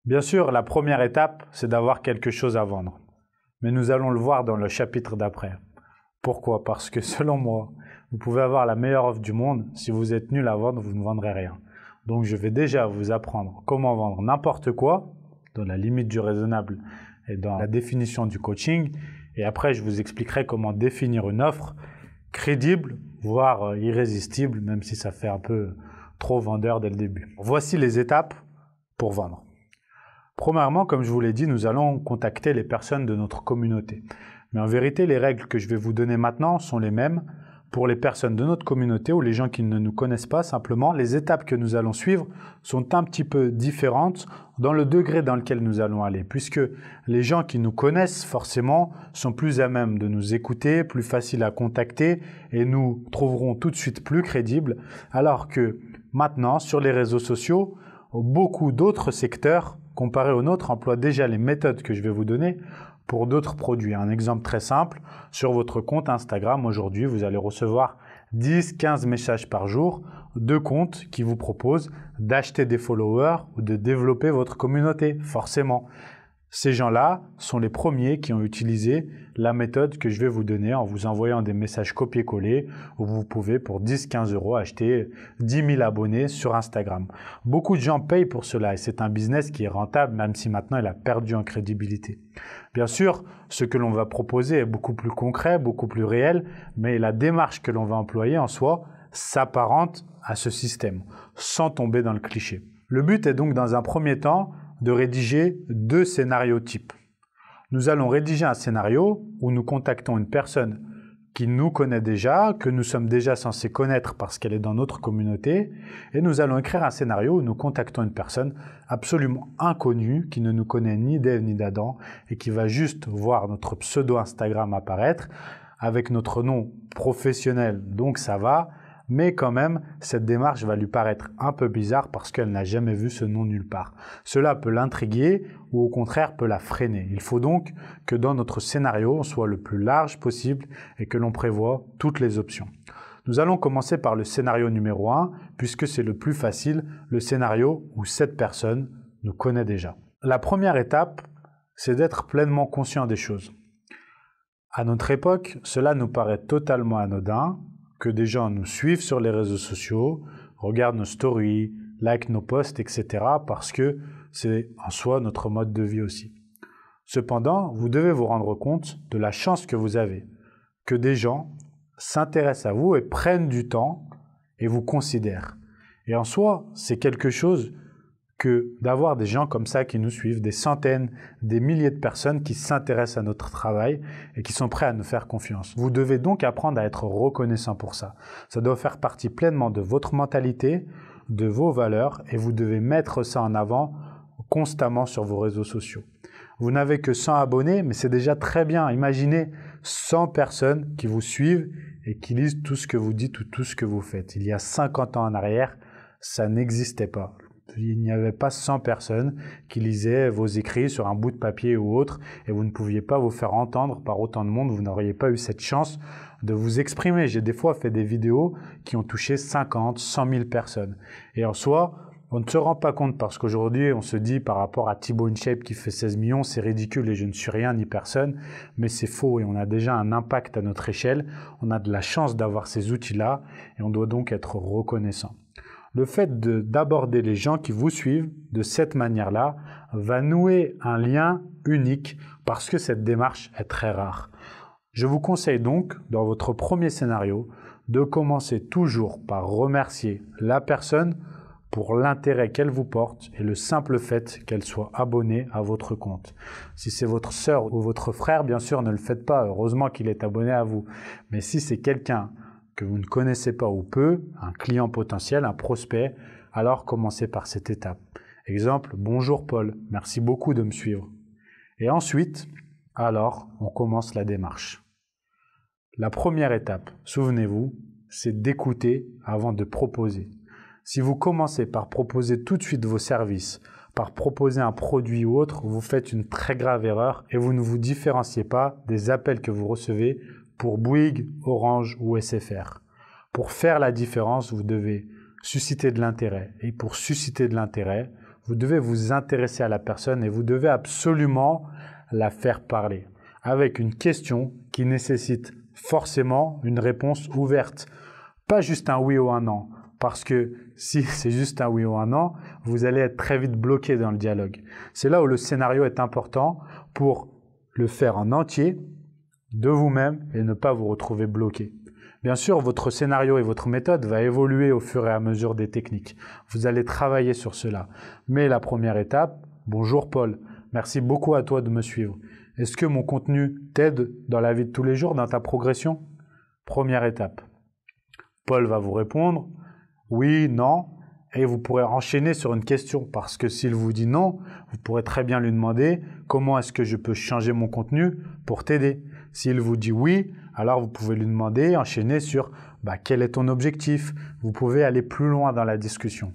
Bien sûr, la première étape, c'est d'avoir quelque chose à vendre. Mais nous allons le voir dans le chapitre d'après. Pourquoi? Parce que selon moi, vous pouvez avoir la meilleure offre du monde. Si vous êtes nul à vendre, vous ne vendrez rien. Donc je vais déjà vous apprendre comment vendre n'importe quoi, dans la limite du raisonnable et dans la définition du coaching. Et après, je vous expliquerai comment définir une offre crédible, voire irrésistible, même si ça fait un peu trop vendeur dès le début. Voici les étapes pour vendre. Premièrement, comme je vous l'ai dit, nous allons contacter les personnes de notre communauté. Mais en vérité, les règles que je vais vous donner maintenant sont les mêmes pour les personnes de notre communauté ou les gens qui ne nous connaissent pas. Simplement, les étapes que nous allons suivre sont un petit peu différentes dans le degré dans lequel nous allons aller, puisque les gens qui nous connaissent forcément sont plus à même de nous écouter, plus faciles à contacter et nous trouverons tout de suite plus crédibles, alors que maintenant, sur les réseaux sociaux, beaucoup d'autres secteurs comparé au nôtre, emploie déjà les méthodes que je vais vous donner pour d'autres produits. Un exemple très simple, sur votre compte Instagram, aujourd'hui, vous allez recevoir 10-15 messages par jour de comptes qui vous proposent d'acheter des followers ou de développer votre communauté, forcément. Ces gens-là sont les premiers qui ont utilisé la méthode que je vais vous donner en vous envoyant des messages copier-coller où vous pouvez pour 10-15 € acheter 10 000 abonnés sur Instagram. Beaucoup de gens payent pour cela et c'est un business qui est rentable même si maintenant il a perdu en crédibilité. Bien sûr, ce que l'on va proposer est beaucoup plus concret, beaucoup plus réel, mais la démarche que l'on va employer en soi s'apparente à ce système, sans tomber dans le cliché. Le but est donc dans un premier temps de rédiger 2 scénarios types. Nous allons rédiger un scénario où nous contactons une personne qui nous connaît déjà, que nous sommes déjà censés connaître parce qu'elle est dans notre communauté, et nous allons écrire un scénario où nous contactons une personne absolument inconnue qui ne nous connaît ni d'Ève ni d'Adam et qui va juste voir notre pseudo Instagram apparaître avec notre nom professionnel, donc ça va. Mais quand même, cette démarche va lui paraître un peu bizarre parce qu'elle n'a jamais vu ce nom nulle part. Cela peut l'intriguer ou au contraire peut la freiner. Il faut donc que dans notre scénario, on soit le plus large possible et que l'on prévoit toutes les options. Nous allons commencer par le scénario numéro 1 puisque c'est le plus facile, le scénario où cette personne nous connaît déjà. La première étape, c'est d'être pleinement conscient des choses. À notre époque, cela nous paraît totalement anodin, que des gens nous suivent sur les réseaux sociaux, regardent nos stories, like nos posts, etc. parce que c'est en soi notre mode de vie aussi. Cependant, vous devez vous rendre compte de la chance que vous avez, que des gens s'intéressent à vous et prennent du temps et vous considèrent. Et en soi, c'est quelque chose que d'avoir des gens comme ça qui nous suivent, des centaines, des milliers de personnes qui s'intéressent à notre travail et qui sont prêts à nous faire confiance. Vous devez donc apprendre à être reconnaissant pour ça. Ça doit faire partie pleinement de votre mentalité, de vos valeurs et vous devez mettre ça en avant constamment sur vos réseaux sociaux. Vous n'avez que 100 abonnés, mais c'est déjà très bien. Imaginez 100 personnes qui vous suivent et qui lisent tout ce que vous dites ou tout ce que vous faites. Il y a 50 ans en arrière, ça n'existait pas. Il n'y avait pas 100 personnes qui lisaient vos écrits sur un bout de papier ou autre et vous ne pouviez pas vous faire entendre par autant de monde, vous n'auriez pas eu cette chance de vous exprimer. J'ai des fois fait des vidéos qui ont touché 50, 100 000 personnes. Et en soi, on ne se rend pas compte parce qu'aujourd'hui, on se dit par rapport à Thibaut InShape qui fait 16 millions, c'est ridicule et je ne suis rien ni personne, mais c'est faux et on a déjà un impact à notre échelle. On a de la chance d'avoir ces outils-là et on doit donc être reconnaissant. Le fait d'aborder les gens qui vous suivent de cette manière-là va nouer un lien unique parce que cette démarche est très rare. Je vous conseille donc, dans votre premier scénario, de commencer toujours par remercier la personne pour l'intérêt qu'elle vous porte et le simple fait qu'elle soit abonnée à votre compte. Si c'est votre sœur ou votre frère, bien sûr, ne le faites pas. Heureusement qu'il est abonné à vous. Mais si c'est quelqu'un que vous ne connaissez pas ou peu, un client potentiel, un prospect, alors commencez par cette étape. Exemple, bonjour Paul, merci beaucoup de me suivre. Et ensuite, alors, on commence la démarche. La première étape, souvenez-vous, c'est d'écouter avant de proposer. Si vous commencez par proposer tout de suite vos services, par proposer un produit ou autre, vous faites une très grave erreur et vous ne vous différenciez pas des appels que vous recevez pour Bouygues, Orange ou SFR. Pour faire la différence, vous devez susciter de l'intérêt. Et pour susciter de l'intérêt, Vous devez vous intéresser à la personne et vous devez absolument la faire parler avec une question qui nécessite forcément une réponse ouverte. Pas juste un oui ou un non. Parce que si c'est juste un oui ou un non, vous allez être très vite bloqué dans le dialogue. C'est là où le scénario est important pour le faire en entier de vous-même et ne pas vous retrouver bloqué. Bien sûr, votre scénario et votre méthode va évoluer au fur et à mesure des techniques. Vous allez travailler sur cela. Mais la première étape, bonjour Paul, merci beaucoup à toi de me suivre. Est-ce que mon contenu t'aide dans la vie de tous les jours, dans ta progression? Première étape. Paul va vous répondre oui, non, et vous pourrez enchaîner sur une question parce que s'il vous dit non, vous pourrez très bien lui demander comment est-ce que je peux changer mon contenu pour t'aider. S'il vous dit oui, alors vous pouvez lui demander, enchaîner sur quel est ton objectif. Vous pouvez aller plus loin dans la discussion.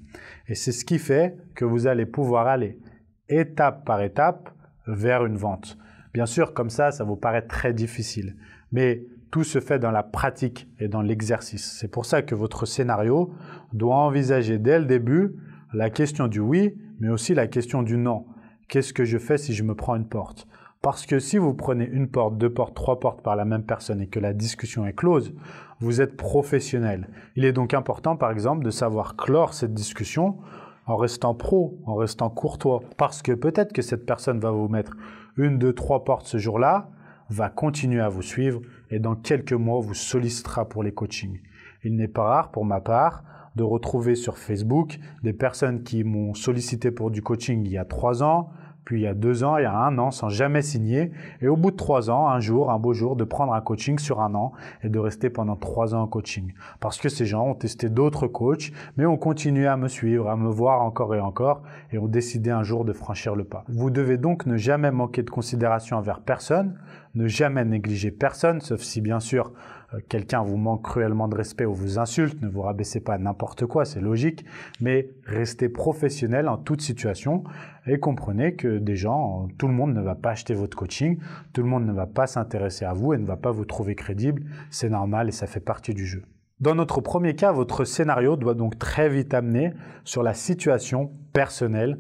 Et c'est ce qui fait que vous allez pouvoir aller étape par étape vers une vente. Bien sûr, comme ça vous paraît très difficile, mais tout se fait dans la pratique et dans l'exercice. C'est pour ça que votre scénario doit envisager dès le début la question du oui, mais aussi la question du non. Qu'est-ce que je fais si je me prends une porte? Parce que si vous prenez une porte, deux portes, trois portes par la même personne et que la discussion est close, vous êtes professionnel. Il est donc important, par exemple, de savoir clore cette discussion en restant pro, en restant courtois. Parce que peut-être que cette personne va vous mettre une, deux, trois portes ce jour-là, va continuer à vous suivre et dans quelques mois vous sollicitera pour les coachings. Il n'est pas rare pour ma part de retrouver sur Facebook des personnes qui m'ont sollicité pour du coaching il y a 3 ans, puis il y a 2 ans, il y a 1 an sans jamais signer et au bout de 3 ans, un beau jour, de prendre un coaching sur 1 an et de rester pendant 3 ans en coaching. Parce que ces gens ont testé d'autres coachs mais ont continué à me suivre, à me voir encore et ont décidé un jour de franchir le pas. Vous devez donc ne jamais manquer de considération envers personne, ne jamais négliger personne, sauf si bien sûr quelqu'un vous manque cruellement de respect ou vous insulte, ne vous rabaissez pas à n'importe quoi, c'est logique, mais restez professionnel en toute situation et comprenez que tout le monde ne va pas acheter votre coaching, tout le monde ne va pas s'intéresser à vous et ne va pas vous trouver crédible, c'est normal et ça fait partie du jeu. Dans notre premier cas, votre scénario doit donc très vite amener sur la situation personnelle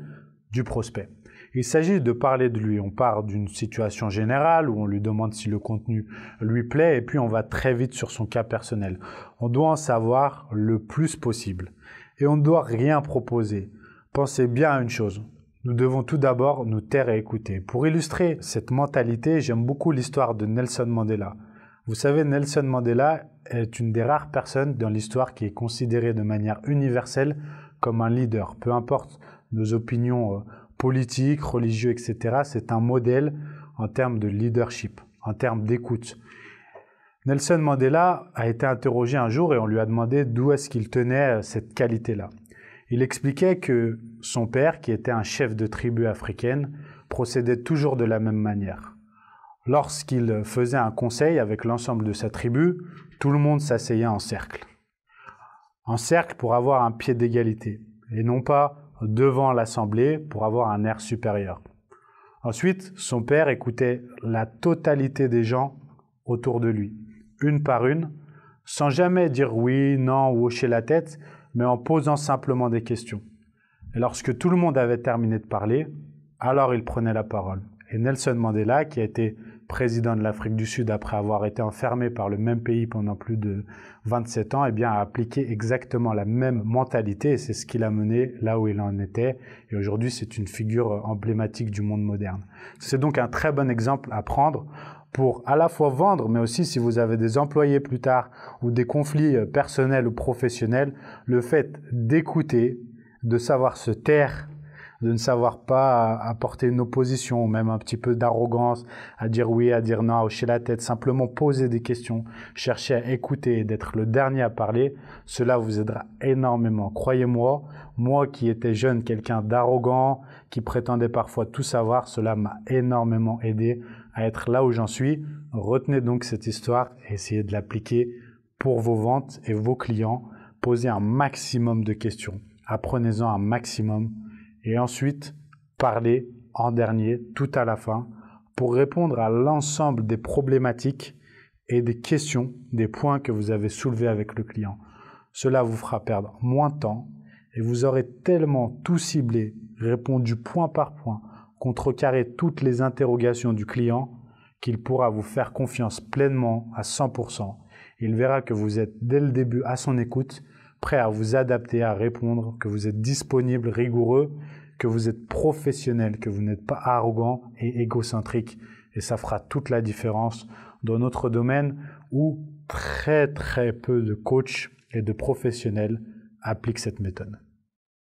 du prospect. Il s'agit de parler de lui. On part d'une situation générale où on lui demande si le contenu lui plaît et puis on va très vite sur son cas personnel. On doit en savoir le plus possible et on ne doit rien proposer. Pensez bien à une chose. Nous devons tout d'abord nous taire et écouter. Pour illustrer cette mentalité, j'aime beaucoup l'histoire de Nelson Mandela. Vous savez, Nelson Mandela est une des rares personnes dans l'histoire qui est considérée de manière universelle comme un leader. Peu importe nos opinions politique, religieux, etc. C'est un modèle en termes de leadership, en termes d'écoute. Nelson Mandela a été interrogé un jour et on lui a demandé d'où est-ce qu'il tenait cette qualité-là. Il expliquait que son père, qui était un chef de tribu africaine, procédait toujours de la même manière. Lorsqu'il faisait un conseil avec l'ensemble de sa tribu, tout le monde s'asseyait en cercle. En cercle pour avoir un pied d'égalité et non pas devant l'assemblée pour avoir un air supérieur. Ensuite, son père écoutait la totalité des gens autour de lui, une par une, sans jamais dire oui, non ou hocher la tête, mais en posant simplement des questions. Et lorsque tout le monde avait terminé de parler, alors il prenait la parole. Et Nelson Mandela, qui a été président de l'Afrique du Sud après avoir été enfermé par le même pays pendant plus de 27 ans, a appliqué exactement la même mentalité et c'est ce qui l'a mené là où il en était. Et aujourd'hui, c'est une figure emblématique du monde moderne. C'est donc un très bon exemple à prendre pour à la fois vendre, mais aussi si vous avez des employés plus tard ou des conflits personnels ou professionnels, le fait d'écouter, de savoir se taire, de ne savoir pas apporter une opposition, même un petit peu d'arrogance, à dire oui, à dire non, à hocher la tête, simplement poser des questions, chercher à écouter et d'être le dernier à parler, cela vous aidera énormément. Croyez-moi, moi qui étais jeune, quelqu'un d'arrogant, qui prétendait parfois tout savoir, cela m'a énormément aidé à être là où j'en suis. Retenez donc cette histoire et essayez de l'appliquer pour vos ventes et vos clients. Posez un maximum de questions, apprenez-en un maximum. Et ensuite, parler en dernier, tout à la fin, pour répondre à l'ensemble des problématiques et des questions, des points que vous avez soulevés avec le client. Cela vous fera perdre moins de temps et vous aurez tellement tout ciblé, répondu point par point, contrecarré toutes les interrogations du client, qu'il pourra vous faire confiance pleinement à 100%. Il verra que vous êtes dès le début à son écoute, prêt à vous adapter, à répondre, que vous êtes disponible, rigoureux, que vous êtes professionnel, que vous n'êtes pas arrogant et égocentrique. Et ça fera toute la différence dans notre domaine où très peu de coachs et de professionnels appliquent cette méthode.